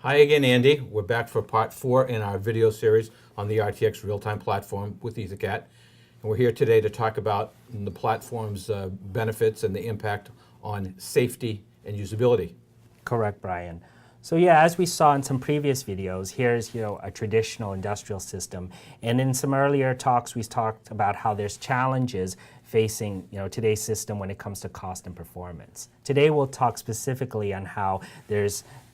Hi again, Andy. We're back for part 4 in our video series on the RTX real-time platform with EtherCAT. And we're here today to talk about the platform's benefits and the impact on safety and usability. Correct, Brian. So yeah, as we saw in some previous videos, here's a traditional industrial system. And in some earlier talks, we talked about how there's challenges facing today's system when it comes to cost and performance. Today we'll talk specifically on how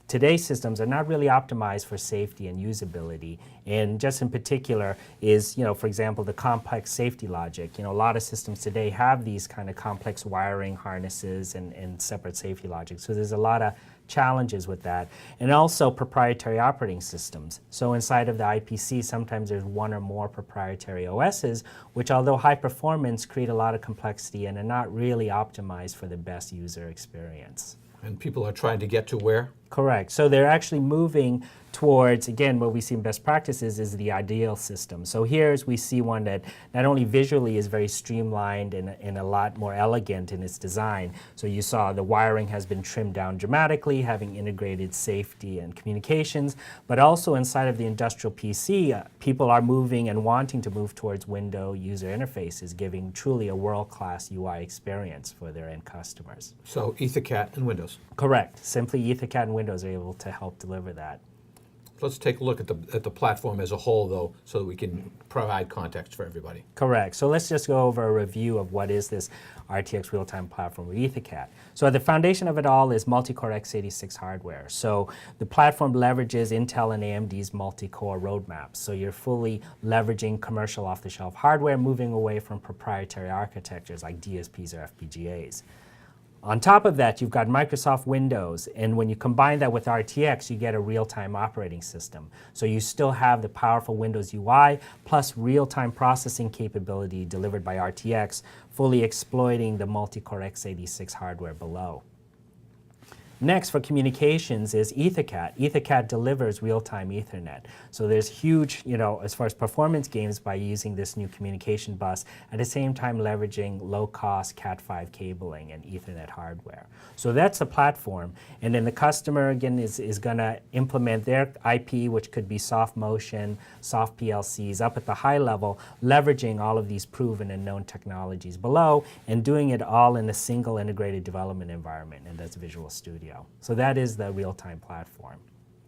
today's systems are not really optimized for safety and usability. And just in particular is, for example, the complex safety logic. A lot of systems today have these kind of complex wiring harnesses and separate safety logic. So there's a lot of challenges with that. And also proprietary operating systems. So inside of the IPC, sometimes there's one or more proprietary OSs, which although high performance, create a lot of complexity and are not really optimized for the best user experience. And people are trying to get to where? Correct. So they're actually moving towards, again, what we see in best practices is the ideal system. So here's we see one that not only visually is very streamlined and a lot more elegant in its design. So you saw the wiring has been trimmed down dramatically, having integrated safety and communications, but also inside of the industrial PC, people are moving and wanting to move towards window user interfaces, giving truly a world-class UI experience for their end customers. So EtherCAT and Windows. Correct. Simply EtherCAT and Windows are able to help deliver that. Let's take a look at the platform as a whole, though, so that we can provide context for everybody. Correct. So let's just go over a review of what is this RTX real-time platform with EtherCAT. So at the foundation of it all is multi-core x86 hardware. So the platform leverages Intel and AMD's multi-core roadmaps. So you're fully leveraging commercial off-the-shelf hardware, moving away from proprietary architectures like DSPs or FPGAs. On top of that, you've got Microsoft Windows, and when you combine that with RTX, you get a real-time operating system. So you still have the powerful Windows UI, plus real-time processing capability delivered by RTX, fully exploiting the multi-core x86 hardware below. Next, for communications is EtherCAT. EtherCAT delivers real-time Ethernet. So there's huge, as far as performance gains by using this new communication bus, at the same time leveraging low-cost Cat5 cabling and Ethernet hardware. So that's the platform. And then the customer, again, is going to implement their IP, which could be soft motion, soft PLCs, up at the high level, leveraging all of these proven and known technologies below, and doing it all in a single integrated development environment, and that's Visual Studio. So that is the real-time platform.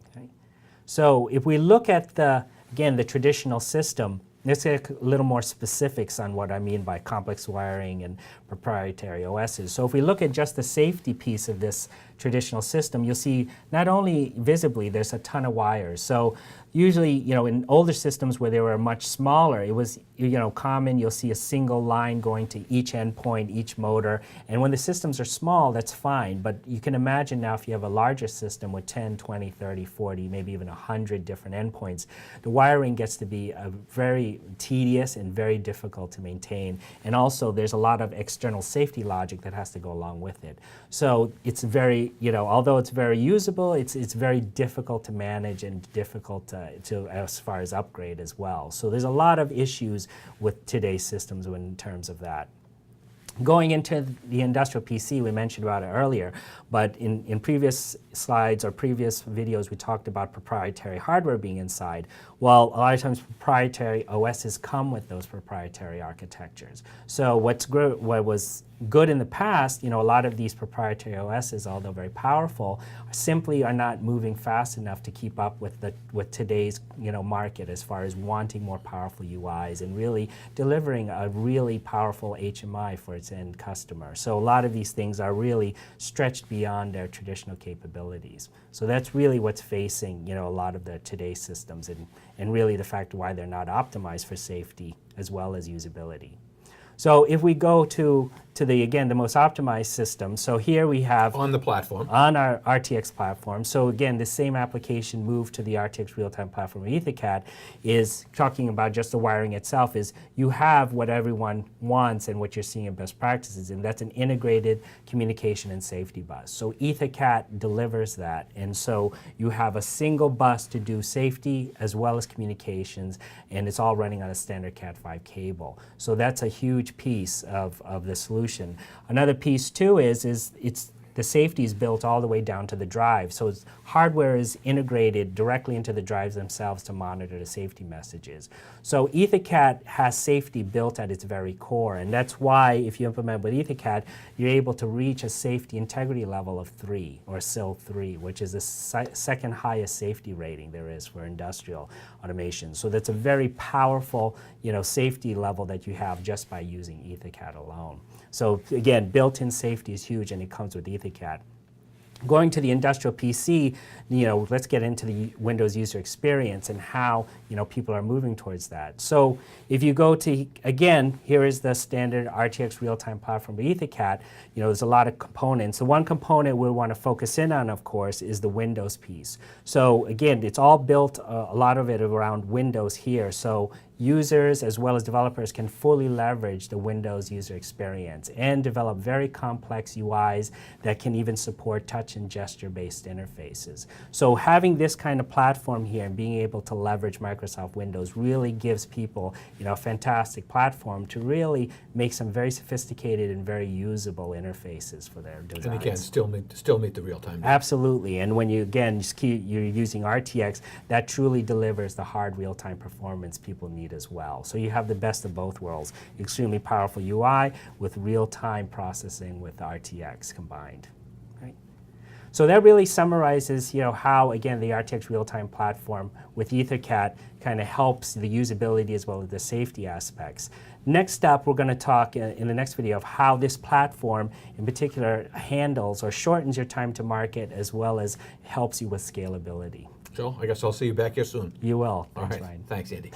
Okay. So if we look at the traditional system, let's get a little more specifics on what I mean by complex wiring and proprietary OSs. So if we look at just the safety piece of this traditional system, you'll see not only visibly there's a ton of wires. So usually, in older systems where they were much smaller, it was common, you'll see a single line going to each endpoint, each motor. And when the systems are small, that's fine. But you can imagine now if you have a larger system with 10, 20, 30, 40, maybe even 100 different endpoints, the wiring gets to be very tedious and very difficult to maintain. And also, there's a lot of external safety logic that has to go along with it. So it's very, although it's very usable, it's very difficult to manage and difficult to as far as upgrade as well. So there's a lot of issues with today's systems in terms of that. Going into the industrial PC, we mentioned about it earlier, but in previous slides or previous videos, we talked about proprietary hardware being inside. Well, a lot of times proprietary OSs come with those proprietary architectures. So what was good in the past, a lot of these proprietary OSs, although very powerful, simply are not moving fast enough to keep up with today's market as far as wanting more powerful UIs and really delivering a really powerful HMI for its end customer. So a lot of these things are really stretched beyond their traditional capabilities. So that's really what's facing a lot of today's systems and really the fact why they're not optimized for safety as well as usability. So if we go to the most optimized system, so here we have on the platform, on our RTX platform. So again, the same application moved to the RTX real-time platform with EtherCAT is talking about just the wiring itself. Is you have what everyone wants and what you're seeing in best practices, and that's an integrated communication and safety bus. So EtherCAT delivers that, and so you have a single bus to do safety as well as communications, and it's all running on a standard Cat5 cable. So that's a huge piece of the solution. Another piece too is it's the safety is built all the way down to the drive. So hardware is integrated directly into the drives themselves to monitor the safety messages. So EtherCAT has safety built at its very core, and that's why if you implement with EtherCAT, you're able to reach a safety integrity level of 3, or SIL 3, which is the second highest safety rating there is for industrial automation. So that's a very powerful, safety level that you have just by using EtherCAT alone. So again, built-in safety is huge, and it comes with EtherCAT. Going to the industrial PC, let's get into the Windows user experience and how people are moving towards that. So if you go to, again, here is the standard RTX real-time platform with EtherCAT. There's a lot of components. The one component we want to focus in on, of course, is the Windows piece. So again, it's all built, a lot of it around Windows here. So users as well as developers can fully leverage the Windows user experience and develop very complex UIs that can even support touch and gesture-based interfaces. So having this kind of platform here and being able to leverage Microsoft Windows really gives people a fantastic platform to really make some very sophisticated and very usable interfaces for their designs. And again, still meet the real-time. Absolutely, and when you're using RTX, that truly delivers the hard real-time performance people need as well. So you have the best of both worlds, extremely powerful UI with real-time processing with RTX combined. Right? So that really summarizes how, again, the RTX real-time platform with EtherCAT kind of helps the usability as well as the safety aspects. Next up, we're going to talk in the next video of how this platform in particular handles or shortens your time to market as well as helps you with scalability. Joe, I guess I'll see you back here soon. You will. All Thanks, right. Ryan. Thanks, Andy.